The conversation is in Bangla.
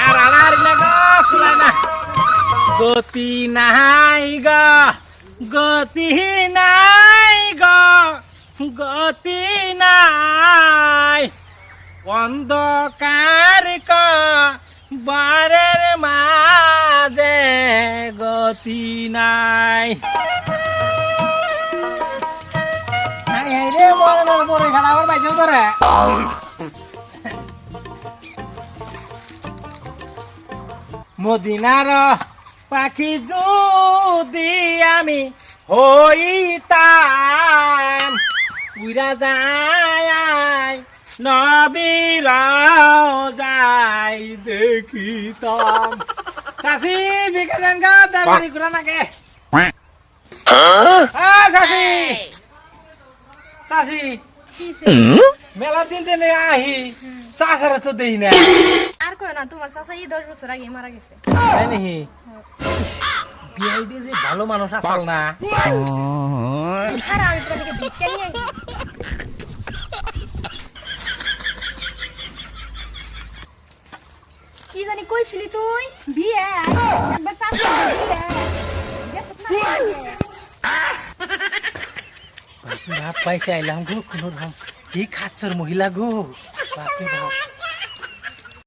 আর আড়ার না গো খুলা না গতি নাই গো গতি নাই গো গতি নাই অন্ধকার বারের মাঝে গতি নাই রে মরণের পরে খানা আবার পাইছিল তোরা মদিনার পাখি যদি আমি হইতাম উইরা যায় নবীর যাই দেখিতাম চাষি বিকেলেন গা দাঁড়ি ঘুরা নাকে চাষি চাষি মেলা দিন দিন আহি চাষারা তো দেই না আর কয় না তোমার চাচা 10 বছর আগে মারা গেছে তাই নাকি বিয়াই দিয়ে যে ভালো মানুষ আসল না আর আমি তোমাকে ভিক্ষা নিয়ে আইছি কি জানি কইছিলি তুই বিয়ে একবার চাচা বিয়ে বাপ পয়সা আইলাম গো কোনো রকম কি খাচ্ছর মহিলা গো বাপরে বাপ